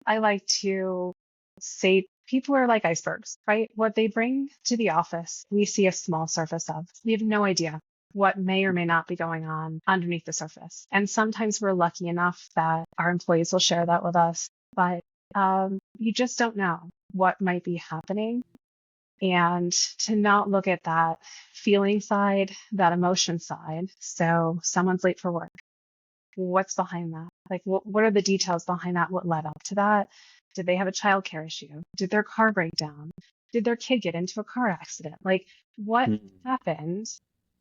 I like to say people are like icebergs, right? What they bring to the office, we see a small surface of. We have no idea what may or may not be going on underneath the surface. And sometimes we're lucky enough that our employees will share that with us, but you just don't know what might be happening. And to not look at that feeling side, that emotion side. So someone's late for work. What's behind that? Like, what are the details behind that? What led up to that? Did they have a childcare issue? Did their car break down? Did their kid get into a car accident? Like, what happened?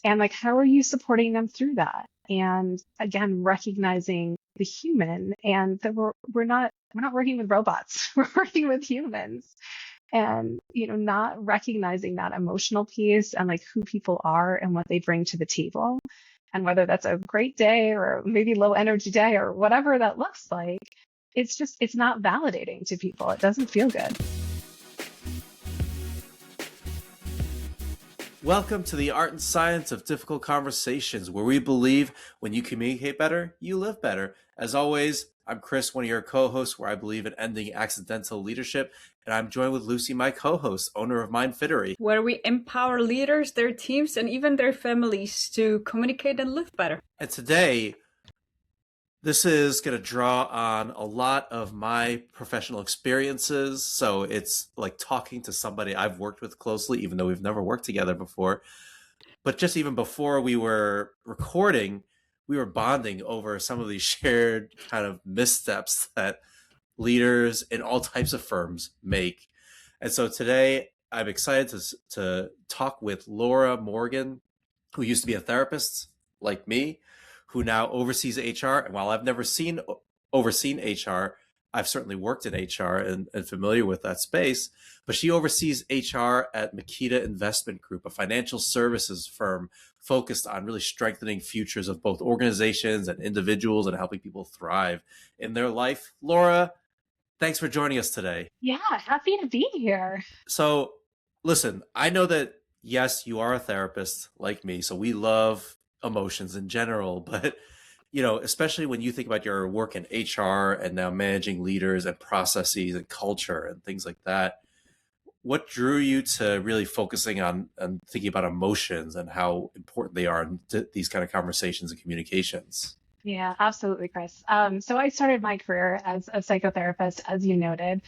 And like, how are you supporting them through that? And again, recognizing the human and that we're not working with robots. We're working with humans. And, not recognizing that emotional piece and like who people are and what they bring to the table. And whether that's a great day or maybe low energy day or whatever that looks like, it's not validating to people. It doesn't feel good. Welcome to the art and science of difficult conversations, where we believe when you communicate better, you live better. As always, I'm Chris, one of your co-hosts, where I believe in ending accidental leadership. And I'm joined with Lucy, my co-host, owner of Mindfittery, where we empower leaders, their teams, and even their families to communicate and live better. And today, this is going to draw on a lot of my professional experiences. So it's like talking to somebody I've worked with closely, even though we've never worked together before. But just even before we were recording, we were bonding over some of these shared kind of missteps that leaders in all types of firms make. And so today I'm excited to talk with Laura Morgan, who used to be a therapist like me, who now oversees HR. And while I've never overseen HR, I've certainly worked in HR and familiar with that space. But she oversees HR at Makita Investment Group, a financial services firm focused on really strengthening futures of both organizations and individuals and helping people thrive in their life. Laura, thanks for joining us today. Yeah, happy to be here. So listen, I know that, yes, you are a therapist like me, so we love emotions in general, but especially when you think about your work in HR and now managing leaders and processes and culture and things like that, what drew you to really focusing on and thinking about emotions and how important they are in these kind of conversations and communications? Yeah, absolutely, Chris. So I started my career as a psychotherapist, as you noted,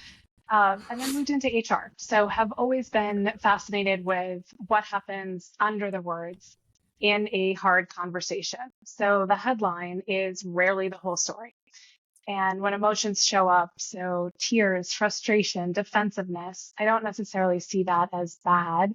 and then moved into HR. So have always been fascinated with what happens under the words in a hard conversation. So the headline is rarely the whole story. And when emotions show up, so tears, frustration, defensiveness, I don't necessarily see that as bad.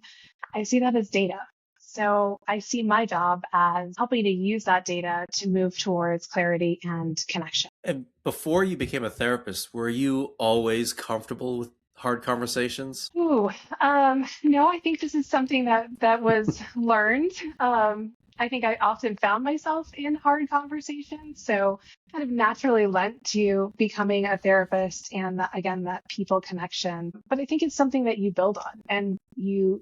I see that as data. So I see my job as helping to use that data to move towards clarity and connection. And before you became a therapist, were you always comfortable with hard conversations? Ooh, no, I think this is something that was learned. I think I often found myself in hard conversations, so kind of naturally lent to becoming a therapist and again, that people connection. But I think it's something that you build on and you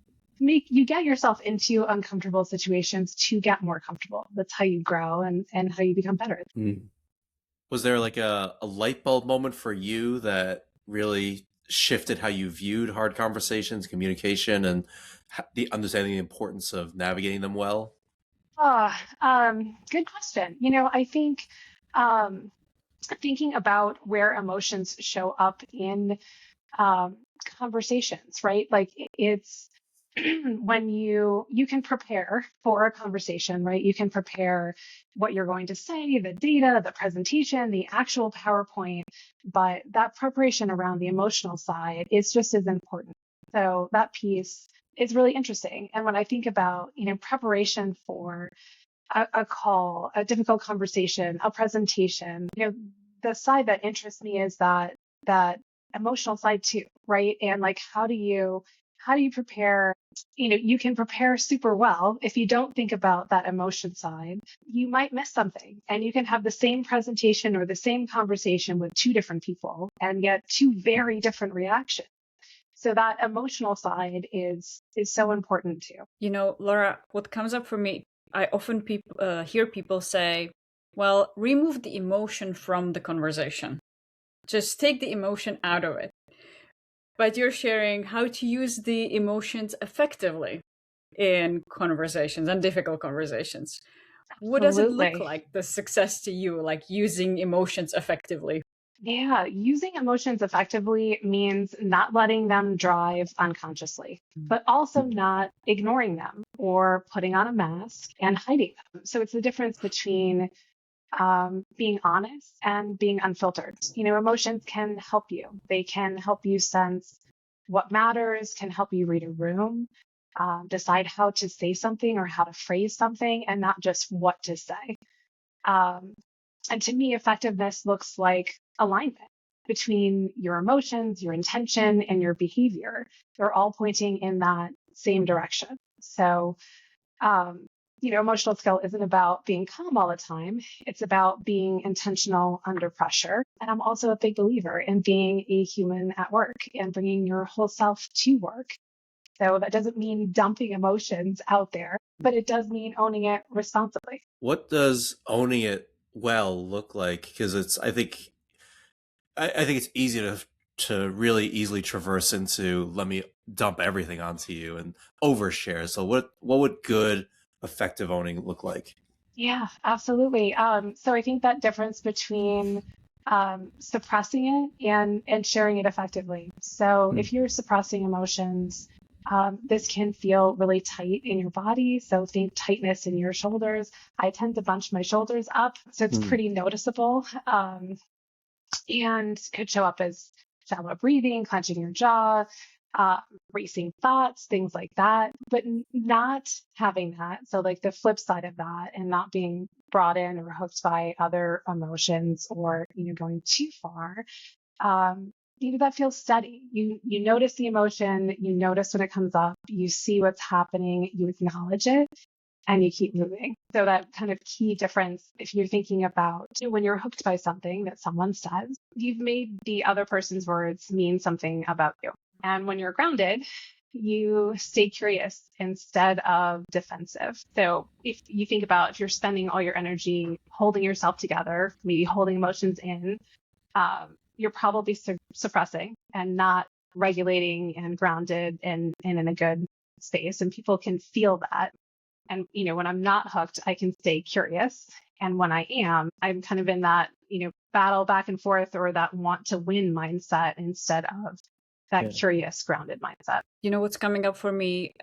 get yourself into uncomfortable situations to get more comfortable. That's how you grow and how you become better. Was there like a light bulb moment for you that really shifted how you viewed hard conversations, communication, and the understanding the importance of navigating them well? Good question. I think thinking about where emotions show up in conversations, right? Like it's when you can prepare for a conversation, right? You can prepare what you're going to say, the data, the presentation, the actual PowerPoint, but that preparation around the emotional side is just as important. So that piece is really interesting. And when I think about, preparation for a call, a difficult conversation, a presentation, the side that interests me is that emotional side too, right? And like, how do you prepare? You can prepare super well. If you don't think about that emotion side, you might miss something, and you can have the same presentation or the same conversation with two different people and get two very different reactions. So that emotional side is so important too. Laura, what comes up for me, I often hear people say, well, remove the emotion from the conversation. just take the emotion out of it. But you're sharing how to use the emotions effectively in conversations and difficult conversations. What does it look Absolutely. like, the success to you, like using emotions effectively? Yeah, using emotions effectively means not letting them drive unconsciously, but also not ignoring them or putting on a mask and hiding them. So it's the difference between being honest and being unfiltered. Emotions can help you. They can help you sense what matters, can help you read a room, decide how to say something or how to phrase something, and not just what to say. Um, and to me, effectiveness looks like alignment between your emotions, your intention, and your behavior. They're all pointing in that same direction. So, um, emotional skill isn't about being calm all the time. It's about being intentional under pressure. And I'm also a big believer in being a human at work and bringing your whole self to work. So that doesn't mean dumping emotions out there, but it does mean owning it responsibly. What does owning it well look like? Because I think it's easy to really easily traverse into let me dump everything onto you and overshare. So what would good effective owning look like? Yeah, absolutely. So I think that difference between suppressing it and sharing it effectively. So Hmm. if you're suppressing emotions, this can feel really tight in your body. So think tightness in your shoulders. I tend to bunch my shoulders up, so it's Hmm. pretty noticeable. And could show up as shallow breathing, clenching your jaw, uh, racing thoughts, things like that, but not having that. So, like the flip side of that, and not being brought in or hooked by other emotions or, going too far. Um, that feels steady. You notice the emotion, you notice when it comes up, you see what's happening, you acknowledge it, and you keep moving. So that kind of key difference, if you're thinking about when you're hooked by something that someone says, you've made the other person's words mean something about you. And when you're grounded, you stay curious instead of defensive. So if you think about if you're spending all your energy holding yourself together, maybe holding emotions in, you're probably suppressing and not regulating and grounded and in a good space. And people can feel that. And, when I'm not hooked, I can stay curious. And when I am, I'm kind of in that, battle back and forth or that want to win mindset instead of that Yeah. curious, grounded mindset. What's coming up for me?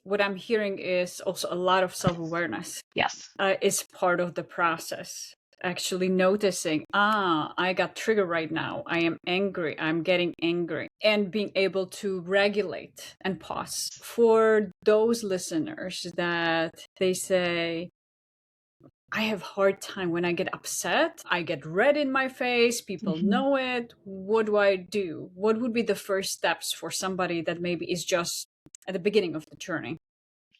What I'm hearing is also a lot of self-awareness Yes. is part of the process. Actually noticing, I got triggered right now. I am angry. I'm getting angry. And being able to regulate and pause. For those listeners that they say, I have hard time when I get upset. I get red in my face. People Mm-hmm. know it. What do I do? What would be the first steps for somebody that maybe is just at the beginning of the journey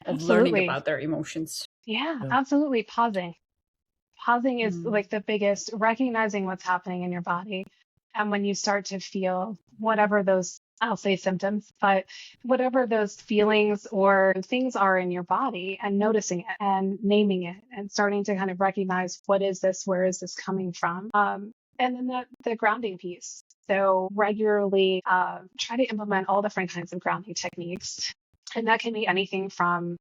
of learning Absolutely. about their emotions? Yeah, Yeah. absolutely. Pausing is Mm. like the biggest, recognizing what's happening in your body. And when you start to feel whatever those, I'll say symptoms, but whatever those feelings or things are in your body and noticing it and naming it and starting to kind of recognize what is this? Where is this coming from? And then the grounding piece. So regularly try to implement all different kinds of grounding techniques. And that can be anything from,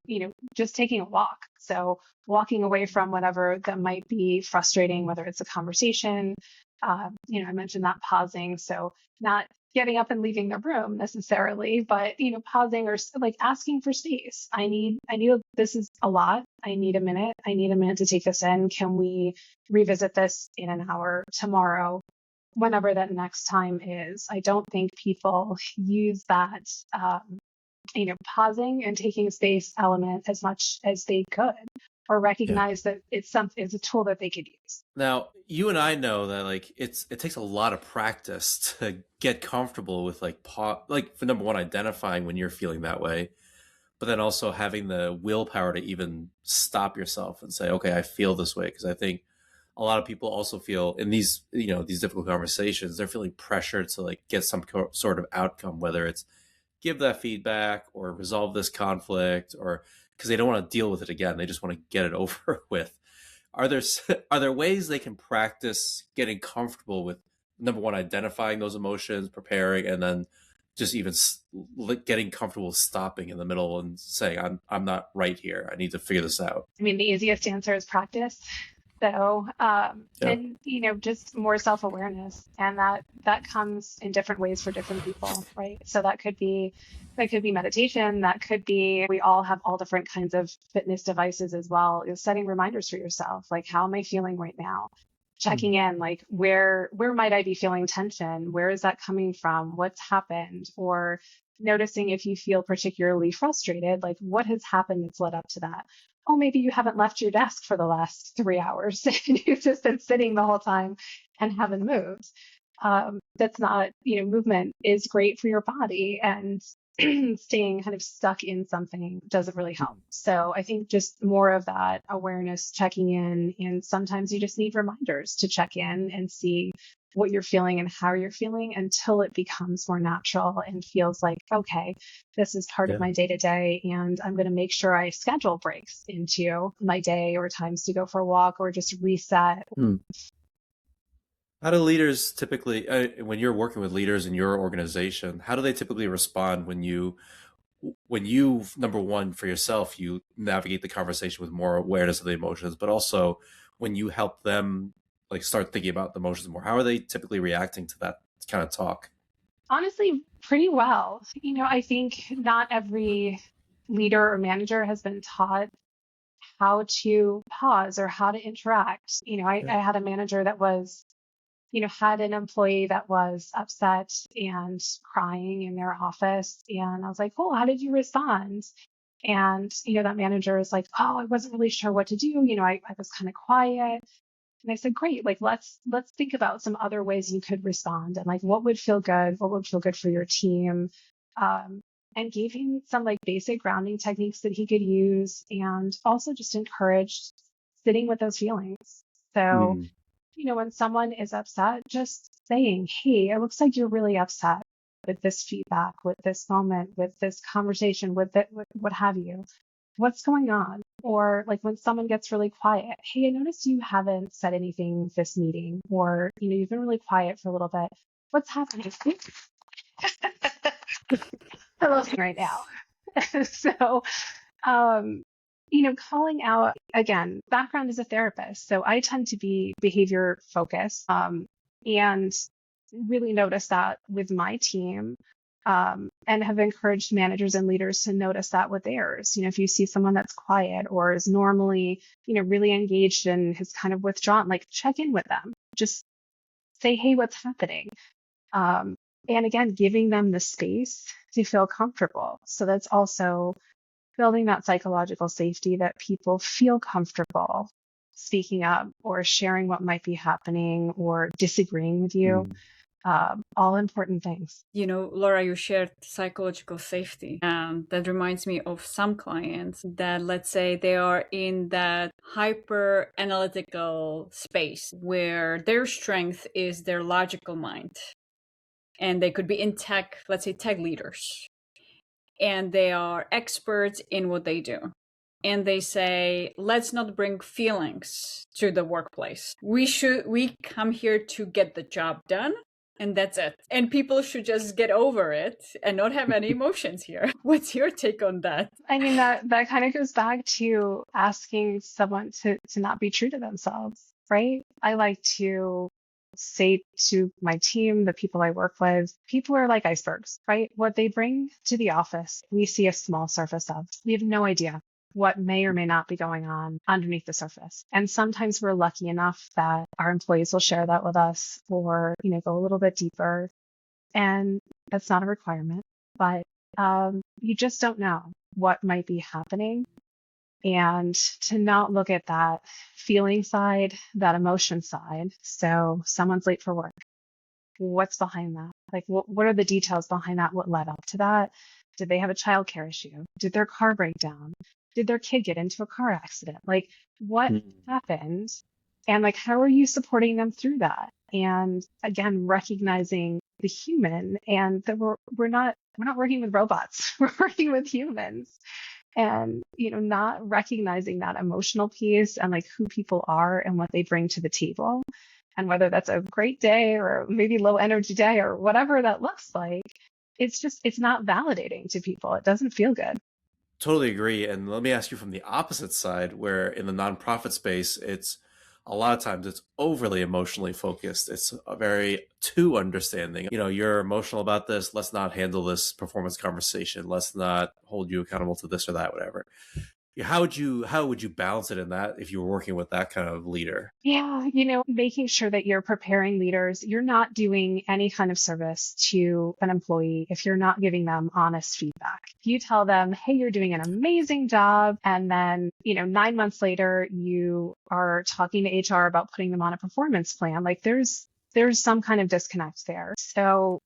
just taking a walk. So walking away from whatever that might be frustrating, whether it's a conversation. I mentioned that pausing. So not getting up and leaving the room necessarily, but, pausing or like asking for space. This is a lot. I need a minute. I need a minute to take this in. Can we revisit this in an hour tomorrow? Whenever that next time is. I don't think people use that pausing and taking space element as much as they could, or Yeah. recognize that it's a tool that they could use. Now, you and I know that like it takes a lot of practice to get comfortable with like for number one identifying when you're feeling that way, but then also having the willpower to even stop yourself and say, "Okay, I feel this way," because I think a lot of people also feel in these difficult conversations, they're feeling pressure to like get some sort of outcome, whether it's give that feedback or resolve this conflict or because they don't want to deal with it again. They just want to get it over with. Are there are there ways they can practice getting comfortable with number one, identifying those emotions, preparing, and then just even getting comfortable stopping in the middle and saying, I'm not right here. I need to figure this out. I mean, the easiest answer is practice. So, Yeah. and just more self-awareness, and that comes in different ways for different people, right? So that could be meditation. That could be, we all have all different kinds of fitness devices as well. Is setting reminders for yourself, like, how am I feeling right now? Checking in, like, where might I be feeling tension? Where is that coming from? What's happened? Or noticing if you feel particularly frustrated, like, what has happened that's led up to that? Oh, maybe you haven't left your desk for the last 3 hours and you've just been sitting the whole time and haven't moved. That's not, movement is great for your body, and staying kind of stuck in something doesn't really help. So I think just more of that awareness, checking in, and sometimes you just need reminders to check in and see what you're feeling and how you're feeling until it becomes more natural and feels like, okay, this is part of Yeah. my day to day, and I'm going to make sure I schedule breaks into my day or times to go for a walk or just reset. How do leaders typically, when you're working with leaders in your organization, how do they typically respond when you, number one, for yourself, you navigate the conversation with more awareness of the emotions, but also when you help them like start thinking about the emotions more, how are they typically reacting to that kind of talk? Honestly, pretty well. I think not every leader or manager has been taught how to pause or how to interact. I Yeah. had a manager that was, had an employee that was upset and crying in their office. And I was like, oh, how did you respond? And, that manager is like, oh, I wasn't really sure what to do. I was kind of quiet. And I said, great, like, let's think about some other ways you could respond, and like what would feel good, what would feel good for your team. Um, and gave him some like basic grounding techniques that he could use, and also just encouraged sitting with those feelings. So, Mm. when someone is upset, just saying, hey, it looks like you're really upset with this feedback, with this moment, with this conversation, with what have you. What's going on? Or like when someone gets really quiet, hey, I noticed you haven't said anything this meeting, or, you've been really quiet for a little bit. What's happening? Hello right now. So, um, calling out, again, background as a therapist. So I tend to be behavior focused, and really notice that with my team, and have encouraged managers and leaders to notice that with theirs. If you see someone that's quiet or is normally, really engaged and has kind of withdrawn, like, check in with them. Just say, hey, what's happening? Um, and again, giving them the space to feel comfortable. So that's also building that psychological safety, that people feel comfortable speaking up or sharing what might be happening or disagreeing with you. Mm. All important things. Laura, you shared psychological safety. And that reminds me of some clients that, let's say, they are in that hyper analytical space where their strength is their logical mind. And they could be in tech, let's say tech leaders. And they are experts in what they do. And they say, let's not bring feelings to the workplace. We come here to get the job done, and that's it. And people should just get over it and not have any emotions here. What's your take on that? I mean, that kind of goes back to asking someone to not be true to themselves, right? I like to say to my team, the people I work with, people are like icebergs, right? What they bring to the office, we see a small surface of. We have no idea what may or may not be going on underneath the surface. And sometimes we're lucky enough that our employees will share that with us, or, go a little bit deeper. And that's not a requirement, but you just don't know what might be happening. And to not look at that feeling side, that emotion side. So someone's late for work. What's behind that? Like, what are the details behind that? What led up to that? Did they have a childcare issue? Did their car break down? Did their kid get into a car accident? Like, what Mm. happened? And like, how are you supporting them through that? And again, recognizing the human, and that we're not working with robots. We're working with humans. And, not recognizing that emotional piece and like who people are and what they bring to the table, And whether that's a great day or maybe low energy day or whatever that looks like, it's not validating to people. It doesn't feel good. Totally agree. And let me ask you from the opposite side, where in the nonprofit space, it's a lot of times it's overly emotionally focused. It's a very too understanding. You're emotional about this. Let's not handle this performance conversation. Let's not hold you accountable to this or that, whatever. How would you balance it in that if you were working with that kind of leader? Yeah, making sure that you're preparing leaders, you're not doing any kind of service to an employee if you're not giving them honest feedback. If you tell them, hey, you're doing an amazing job, and then, 9 months later, you are talking to HR about putting them on a performance plan, like there's some kind of disconnect there. So,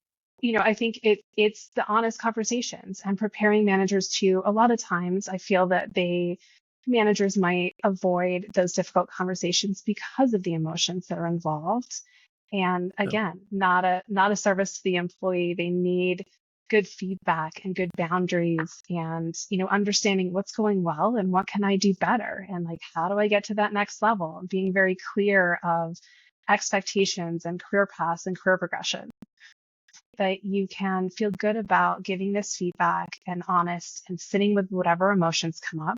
I think it's the honest conversations and preparing managers to, a lot of times I feel that managers might avoid those difficult conversations because of the emotions that are involved. And again, not a service to the employee. They need good feedback and good boundaries and, understanding what's going well and what can I do better? And like, how do I get to that next level? And being very clear of expectations and career paths and career progression. That you can feel good about giving this feedback and honest and sitting with whatever emotions come up.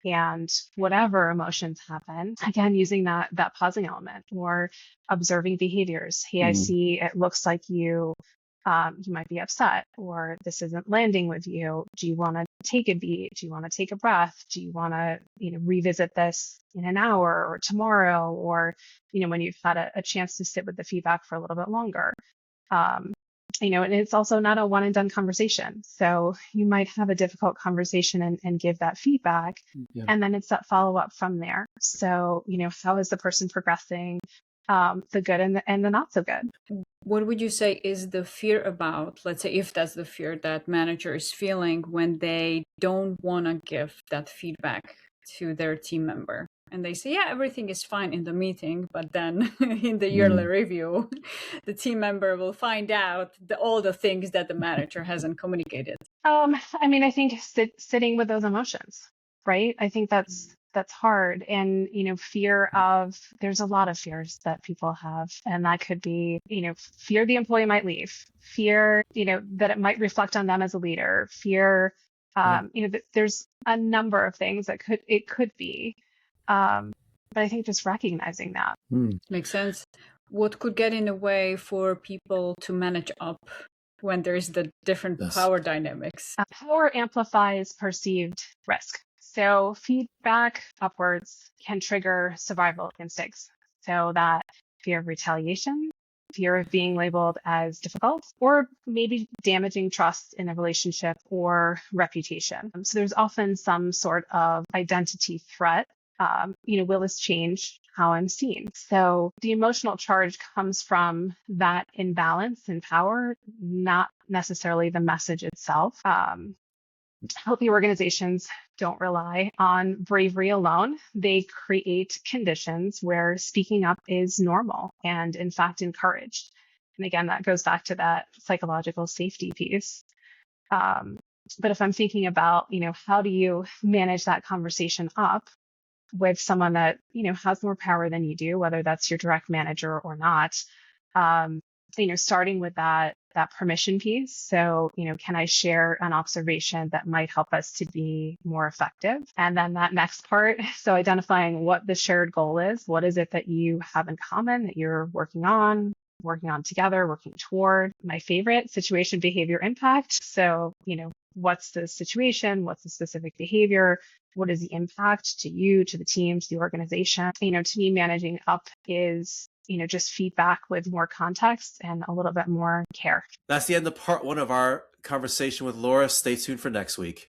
And whatever emotions happen, again, using that pausing element or observing behaviors. Hey, I see it looks like you might be upset, or this isn't landing with you. Do you want to take a beat? Do you want to take a breath? Do you want to, revisit this in an hour or tomorrow, or, when you've had a chance to sit with the feedback for a little bit longer? And it's also not a one and done conversation. So you might have a difficult conversation and give that feedback. Yeah. And then it's that follow up from there. So, how is the person progressing, the good and the not so good? What would you say is the fear about, let's say, if that's the fear that manager is feeling when they don't want to give that feedback to their team member? And they say, yeah, everything is fine in the meeting, but then in the yearly review, the team member will find out all the things that the manager hasn't communicated. I think sitting with those emotions, right? I think that's hard. And, fear of, there's a lot of fears that people have. And that could be, fear the employee might leave, fear, that it might reflect on them as a leader, fear, that there's a number of things that it could be. But I think just recognizing that. Makes sense. What could get in the way for people to manage up when there's the different power dynamics? Power amplifies perceived risk. So feedback upwards can trigger survival instincts. So that fear of retaliation, fear of being labeled as difficult, or maybe damaging trust in a relationship or reputation. So there's often some sort of identity threat. Will this change how I'm seen? So the emotional charge comes from that imbalance in power, not necessarily the message itself. Healthy organizations don't rely on bravery alone. They create conditions where speaking up is normal and, in fact, encouraged. And again, that goes back to that psychological safety piece. But if I'm thinking about, how do you manage that conversation up with someone that, has more power than you do, whether that's your direct manager or not, starting with that permission piece. So, can I share an observation that might help us to be more effective? And then that next part, so identifying what the shared goal is. What is it that you have in common that you're working on together, working toward? My favorite, situation, behavior, impact. So, what's the situation? What's the specific behavior? What is the impact to you, to the team, to the organization? To me, managing up is, just feedback with more context and a little bit more care. That's the end of part one of our conversation with Laura. Stay tuned for next week.